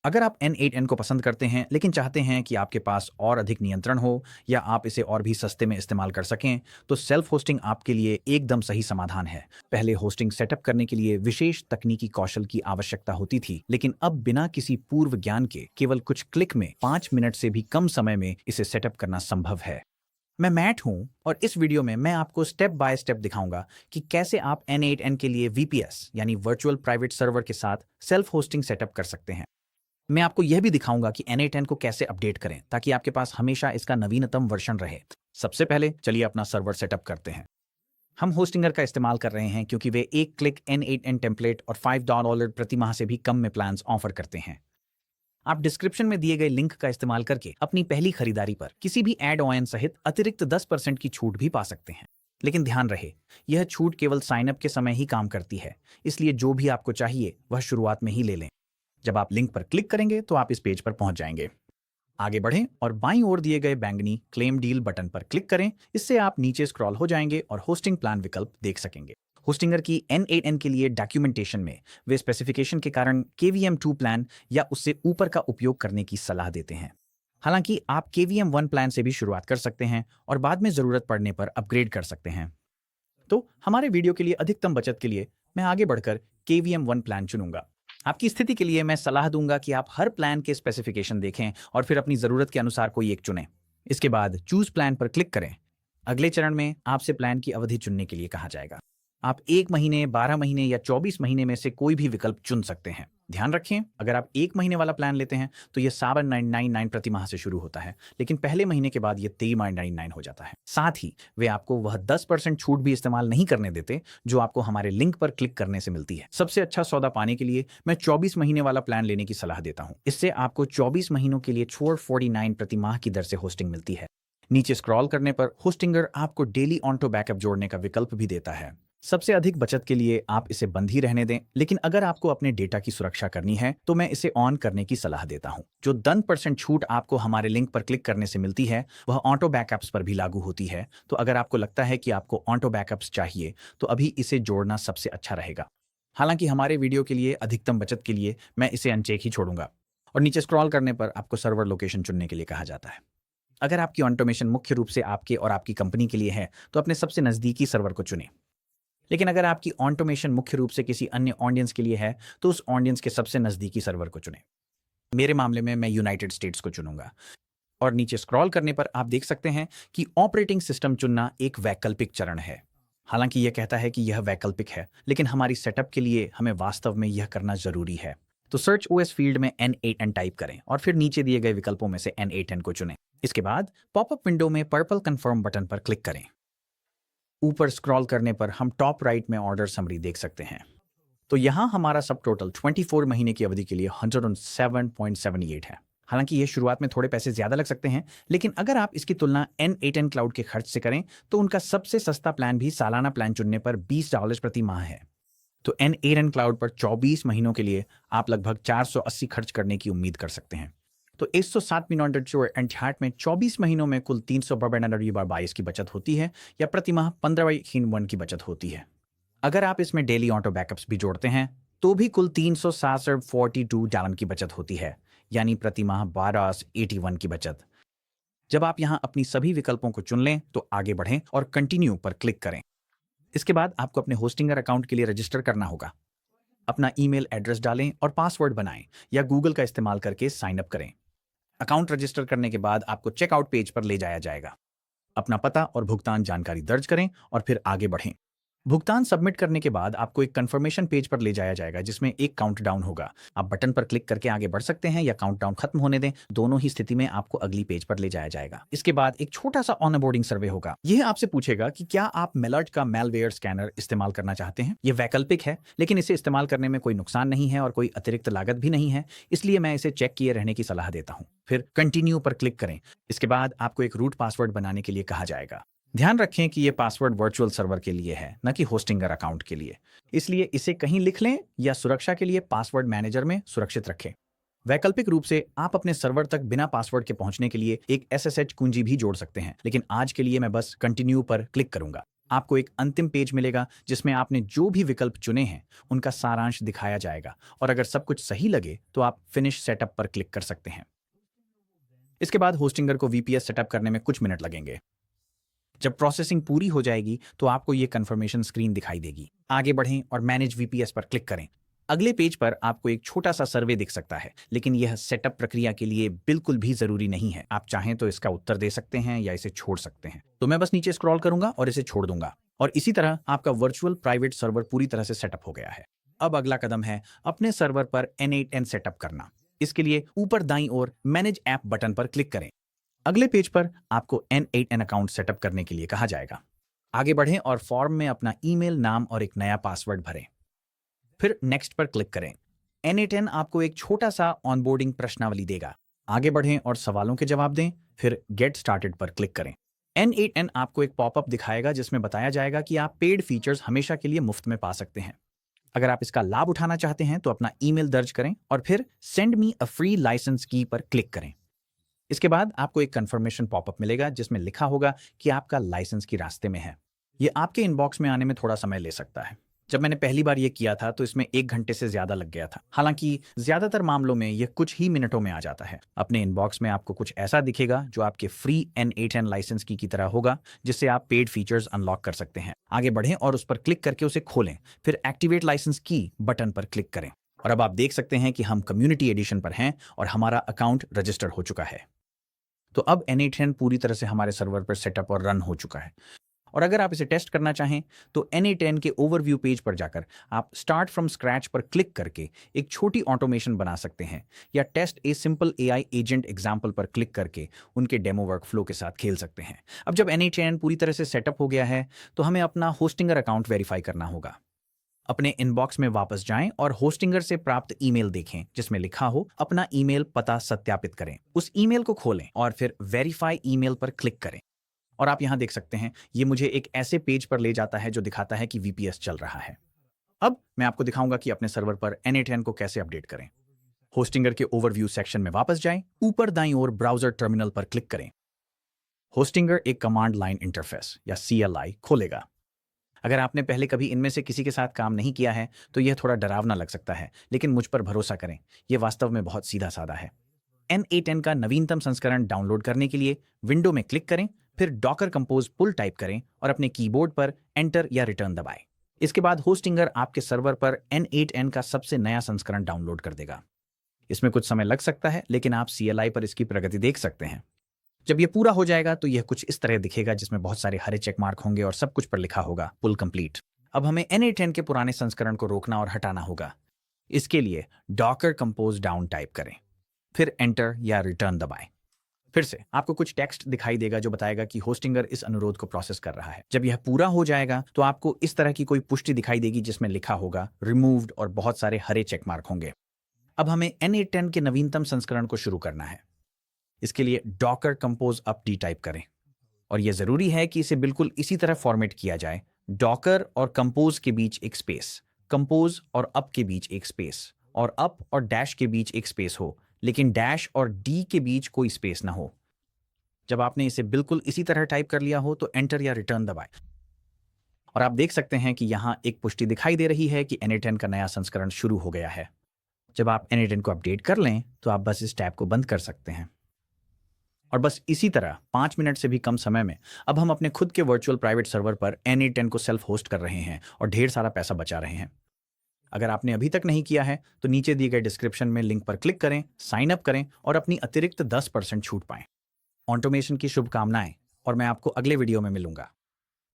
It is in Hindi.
अगर आप N8N को पसंद करते हैं लेकिन चाहते हैं कि आपके पास और अधिक नियंत्रण हो या आप इसे और भी सस्ते में इस्तेमाल कर सकें, तो सेल्फ होस्टिंग आपके लिए एकदम सही समाधान है। पहले होस्टिंग सेटअप करने के लिए विशेष तकनीकी कौशल की आवश्यकता होती थी, लेकिन अब बिना किसी पूर्व ज्ञान के केवल कुछ क्लिक में 5 मिनट से भी कम समय में इसे सेटअप करना संभव है। मैं मैट हूं और इस वीडियो में मैं आपको स्टेप बाय स्टेप दिखाऊंगा कि कैसे आप N8N के लिए VPS यानी वर्चुअल प्राइवेट सर्वर के साथ सेल्फ होस्टिंग सेटअप कर सकते हैं। मैं आपको यह भी दिखाऊंगा कि N8N को कैसे अपडेट करें ताकि आपके पास हमेशा इसका नवीनतम वर्जन रहे। सबसे पहले चलिए अपना सर्वर सेटअप करते हैं। हम होस्टिंगर का इस्तेमाल कर रहे हैं क्योंकि वे एक क्लिक N8N टेम्पलेट और $5 प्रति माह से भी कम में प्लान्स ऑफर करते हैं। आप डिस्क्रिप्शन में दिए गए लिंक का इस्तेमाल करके अपनी पहली खरीदारी पर किसी भी एड ऑन सहित अतिरिक्त 10% की छूट भी पा सकते हैं। लेकिन ध्यान रहे, यह छूट केवल साइन अप के समय ही काम करती है, इसलिए जो भी आपको चाहिए वह शुरुआत में ही ले लें। जब आप लिंक पर क्लिक करेंगे तो आप इस पेज पर पहुंच जाएंगे। आगे बढ़ें और बाईं ओर दिए गए बैंगनी क्लेम डील बटन पर क्लिक करें। इससे आप नीचे स्क्रॉल हो जाएंगे और होस्टिंग प्लान विकल्प देख सकेंगे। होस्टिंगर की N8N के लिए डॉक्यूमेंटेशन में वे स्पेसिफिकेशन के कारण KVM2 प्लान या उससे ऊपर का उपयोग करने की सलाह देते हैं। हालांकि आप KVM1 प्लान से भी शुरुआत कर सकते हैं और बाद में जरूरत पड़ने पर अपग्रेड कर सकते हैं। तो हमारे वीडियो के लिए अधिकतम बचत के लिए मैं आगे बढ़कर KVM1 प्लान चुनूंगा। आपकी स्थिति के लिए मैं सलाह दूंगा कि आप हर प्लान के स्पेसिफिकेशन देखें और फिर अपनी जरूरत के अनुसार कोई एक चुनें। इसके बाद चूज प्लान पर क्लिक करें। अगले चरण में आपसे प्लान की अवधि चुनने के लिए कहा जाएगा। आप 1 महीने, 12 महीने या 24 महीने में से कोई भी विकल्प चुन सकते हैं। ध्यान रखें, अगर आप 1 महीने वाला प्लान लेते हैं तो यह 7,999 प्रति माह से शुरू होता है, लेकिन पहले महीने के बाद यह 23,999 हो जाता है। साथ ही वे आपको वह 10% छूट भी इस्तेमाल नहीं करने देते जो आपको हमारे लिंक पर क्लिक करने से मिलती है। सबसे अच्छा सौदा पाने के लिए मैं 24 महीने वाला प्लान लेने की सलाह देता हूँ। इससे आपको 24 महीनों के लिए 449 प्रति माह की दर से होस्टिंग मिलती है। नीचे स्क्रॉल करने पर होस्टिंगर आपको डेली ऑटो बैकअप जोड़ने का विकल्प भी देता है। सबसे अधिक बचत के लिए आप इसे बंद ही रहने दें, लेकिन अगर आपको अपने डेटा की सुरक्षा करनी है तो मैं इसे ऑन करने की सलाह देता हूं। जो 10% छूट आपको हमारे लिंक पर क्लिक करने से मिलती है वह ऑटो बैकअप्स पर भी लागू होती है। तो अगर आपको लगता है कि आपको ऑटो बैकअप्स चाहिए तो अभी इसे जोड़ना सबसे अच्छा रहेगा। हालांकि हमारे वीडियो के लिए अधिकतम बचत के लिए मैं इसे अनचेक ही छोड़ूंगा। और नीचे स्क्रॉल करने पर आपको सर्वर लोकेशन चुनने के लिए कहा जाता है। अगर आपकी ऑटोमेशन मुख्य रूप से आपके और आपकी कंपनी के लिए है तो अपने सबसे नजदीकी सर्वर को चुनें। लेकिन अगर आपकी ऑटोमेशन मुख्य रूप से किसी अन्य ऑडियंस के लिए है तो उस ऑडियंस के सबसे नजदीकी सर्वर को चुनें। मेरे मामले में मैं यूनाइटेड स्टेट्स को चुनूंगा। और नीचे स्क्रॉल करने पर आप देख सकते हैं कि ऑपरेटिंग सिस्टम चुनना एक वैकल्पिक चरण है। हालांकि यह कहता है कि यह वैकल्पिक है, लेकिन हमारी सेटअप के लिए हमें वास्तव में यह करना जरूरी है। तो सर्च OS फील्ड में N8N टाइप करें और फिर नीचे दिए गए विकल्पों में से N8N को चुनें। इसके बाद पॉपअप विंडो में पर्पल कंफर्म बटन पर क्लिक करें। ऊपर स्क्रॉल करने पर हम टॉप राइट में ऑर्डर समरी देख सकते हैं। तो यहाँ हमारा सब टोटल 24 महीने की अवधि के लिए 107.78 है। हालांकि ये शुरुआत में थोड़े पैसे ज्यादा लग सकते हैं, लेकिन अगर आप इसकी तुलना N8N क्लाउड के खर्च से करें तो उनका सबसे सस्ता प्लान भी सालाना प्लान चुनने पर $20 प्रति माह है। तो N8N क्लाउड पर 24 महीनों के लिए आप लगभग 480 खर्च करने की उम्मीद कर सकते हैं। तो 107 में 24 महीनों में कुल 322 की बचत होती है या प्रति माह 15 की बचत होती है। अगर आप इसमें डेली ऑटो बैकअप्स भी जोड़ते हैं तो भी कुल $342 की बचत होती है, यानी प्रति माह 1281 की बचत। जब आप यहां अपनी सभी विकल्पों को चुन लें तो आगे बढ़ें और कंटिन्यू पर क्लिक करें। इसके बाद आपको अपने होस्टिंगर अकाउंट के लिए रजिस्टर करना होगा। अपना ईमेल एड्रेस डालें और पासवर्ड बनाएं या गूगल का इस्तेमाल करके साइन अप करें। अकाउंट रजिस्टर करने के बाद आपको चेकआउट पेज पर ले जाया जाएगा। अपना पता और भुगतान जानकारी दर्ज करें और फिर आगे बढ़ें। भुगतान सबमिट करने के बाद आपको एक कंफर्मेशन पेज पर ले जाया जाएगा जिसमें एक काउंटडाउन होगा। आप बटन पर क्लिक करके आगे बढ़ सकते हैं या काउंटडाउन खत्म होने दें। दोनों ही स्थिति में आपको अगली पेज पर ले जाया जाएगा। इसके बाद एक छोटा सा ऑनबोर्डिंग सर्वे होगा। यह आपसे पूछेगा कि क्या आप मेलर्ट का मैलवेयर स्कैनर इस्तेमाल करना चाहते हैं। यह वैकल्पिक है, लेकिन इसे इस्तेमाल करने में कोई नुकसान नहीं है और कोई अतिरिक्त लागत भी नहीं है, इसलिए मैं इसे चेक किए रहने की सलाह देता हूं। फिर कंटिन्यू पर क्लिक करें। इसके बाद आपको एक रूट पासवर्ड बनाने के लिए कहा जाएगा। ध्यान रखें कि यह पासवर्ड वर्चुअल सर्वर के लिए है, न कि होस्टिंगर अकाउंट के लिए, इसलिए इसे कहीं लिख लें या सुरक्षा के लिए पासवर्ड मैनेजर में सुरक्षित रखें। वैकल्पिक रूप से आप अपने सर्वर तक बिना पासवर्ड के पहुंचने के लिए एक SSH कुंजी भी जोड़ सकते हैं, लेकिन आज के लिए मैं बस कंटिन्यू पर क्लिक करूंगा। आपको एक अंतिम पेज मिलेगा जिसमें आपने जो भी विकल्प चुने हैं उनका सारांश दिखाया जाएगा, और अगर सब कुछ सही लगे तो आप फिनिश सेटअप पर क्लिक कर सकते हैं। इसके बाद होस्टिंगर को वीपीएस सेटअप करने में कुछ मिनट लगेंगे। जब प्रोसेसिंग पूरी हो जाएगी तो आपको ये कंफर्मेशन स्क्रीन दिखाई देगी। आगे बढ़ें और मैनेज वीपीएस पर क्लिक करें। अगले पेज पर आपको एक छोटा सा सर्वे दिख सकता है, लेकिन यह सेटअप प्रक्रिया के लिए बिल्कुल भी जरूरी नहीं है। आप चाहें तो इसका उत्तर दे सकते हैं या इसे छोड़ सकते हैं। तो मैं बस नीचे स्क्रॉल करूंगा और इसे छोड़ दूंगा, और इसी तरह आपका वर्चुअल प्राइवेट सर्वर पूरी तरह से सेटअप हो गया है। अब अगला कदम है अपने सर्वर पर N8N सेटअप करना। इसके लिए ऊपर दाईं ओर मैनेज ऐप बटन पर क्लिक करें। अगले पेज पर आपको N8N अकाउंट सेटअप करने के लिए कहा जाएगा। आगे बढ़ें और फॉर्म में अपना ईमेल, नाम और एक नया पासवर्ड भरें। फिर नेक्स्ट पर क्लिक करें। N8N आपको एक छोटा सा ऑनबोर्डिंग प्रश्नावली देगा। आगे बढ़ें और सवालों के जवाब दें, फिर गेट स्टार्टेड पर क्लिक करें। N8N आपको एक पॉपअप दिखाएगा जिसमें बताया जाएगा कि आप पेड फीचर्स हमेशा के लिए मुफ्त में पा सकते हैं। अगर आप इसका लाभ उठाना चाहते हैं तो अपना ईमेल दर्ज करें और फिर send me a free license की पर क्लिक करें। इसके बाद आपको एक कंफर्मेशन पॉपअप मिलेगा जिसमें लिखा होगा कि आपका लाइसेंस की रास्ते में है। ये आपके इनबॉक्स में आने में थोड़ा समय ले सकता है। जब मैंने पहली बार ये किया था तो इसमें 1 घंटे से ज्यादा लग गया था। हालांकि ज्यादातर मामलों में यह कुछ ही मिनटों में आ जाता है। अपने इनबॉक्स में आपको कुछ ऐसा दिखेगा जो आपके फ्री N8N लाइसेंस की तरह होगा, जिससे आप पेड फीचर्स अनलॉक कर सकते हैं। आगे बढ़ें और उस पर क्लिक करके उसे खोलें, फिर एक्टिवेट लाइसेंस की बटन पर क्लिक करें, और अब आप देख सकते हैं कि हम कम्युनिटी एडिशन पर हैं और हमारा अकाउंट रजिस्टर्ड हो चुका है। तो अब N8N पूरी तरह से हमारे सर्वर पर सेटअप और रन हो चुका है। और अगर आप इसे टेस्ट करना चाहें तो N8N के ओवरव्यू पेज पर जाकर आप स्टार्ट फ्रॉम स्क्रैच पर क्लिक करके एक छोटी ऑटोमेशन बना सकते हैं, या test a simple AI agent example पर क्लिक करके उनके डेमो वर्कफ्लो के साथ खेल सकते हैं। अब जब N8N पूरी तरह से सेटअप हो गया है तो हमें अपना होस्टिंगर अकाउंट वेरीफाई करना होगा। अपने इनबॉक्स में वापस जाएं और होस्टिंगर से प्राप्त ईमेल देखें जिसमें लिखा हो अपना ईमेल पता सत्यापित करें। उस ईमेल को खोलें और फिर वेरीफाई ईमेल पर क्लिक करें, और आप यहां देख सकते हैं ये मुझे एक ऐसे पेज पर ले जाता है जो दिखाता है कि VPS चल रहा है। अब मैं आपको दिखाऊंगा कि अपने सर्वर पर N8N को कैसे अपडेट करें। होस्टिंगर के ओवरव्यू सेक्शन में वापस जाएं, ऊपर दाईं ओर ब्राउजर टर्मिनल पर क्लिक करें। होस्टिंगर एक कमांड लाइन इंटरफेस या CLI खोलेगा। अगर आपने पहले कभी इनमें से किसी के साथ काम नहीं किया है तो यह थोड़ा डरावना लग सकता है, लेकिन मुझ पर भरोसा करें, यह वास्तव में बहुत सीधा साधा है। N8N का नवीनतम संस्करण डाउनलोड करने के लिए विंडो में क्लिक करें, फिर डॉकर कंपोज पुल टाइप करें और अपने कीबोर्ड पर एंटर या रिटर्न दबाएं। इसके बाद होस्टिंगर आपके सर्वर पर N8N का सबसे नया संस्करण डाउनलोड कर देगा। इसमें कुछ समय लग सकता है, लेकिन आप CLI पर इसकी प्रगति देख सकते हैं। जब यह पूरा हो जाएगा तो यह कुछ इस तरह दिखेगा, जिसमें बहुत सारे हरे चेक मार्क होंगे और सब कुछ पर लिखा होगा पुल कंप्लीट। अब हमें N8N के पुराने संस्करण को रोकना और हटाना होगा। इसके लिए डॉकर कंपोज डाउन टाइप करें, फिर एंटर या रिटर्न दबाएं। फिर से आपको कुछ टेक्स्ट दिखाई देगा जो बताएगा कि होस्टिंगर इस अनुरोध को प्रोसेस कर रहा है। जब यह पूरा हो जाएगा तो आपको इस तरह की कोई पुष्टि दिखाई देगी जिसमें लिखा होगा रिमूव्ड और बहुत सारे हरे चेक मार्क होंगे। अब हमें N8N के नवीनतम संस्करण को शुरू करना है। इसके लिए Docker compose up D type करें, और यह जरूरी है कि इसे बिल्कुल इसी तरह फॉर्मेट किया जाए। डॉकर और कंपोज के बीच एक स्पेस, कंपोज और अप के बीच एक स्पेस, और अप और डैश के बीच एक स्पेस हो, लेकिन डैश और डी के बीच कोई स्पेस ना हो। जब आपने इसे बिल्कुल इसी तरह टाइप कर लिया हो तो एंटर या रिटर्न दबाएं, और आप देख सकते हैं कि यहां एक पुष्टि दिखाई दे रही है कि N8N का नया संस्करण शुरू हो गया है। जब आप N8N को अपडेट कर लें तो आप बस इस टैब को बंद कर सकते हैं। और बस इसी तरह 5 मिनट से भी कम समय में अब हम अपने खुद के वर्चुअल प्राइवेट सर्वर पर N8N को सेल्फ होस्ट कर रहे हैं और ढेर सारा पैसा बचा रहे हैं। अगर आपने अभी तक नहीं किया है तो नीचे दिए गए डिस्क्रिप्शन में लिंक पर क्लिक करें, साइन अप करें और अपनी अतिरिक्त 10% छूट पाएं। ऑटोमेशन की शुभकामनाएं, और मैं आपको अगले वीडियो में मिलूंगा।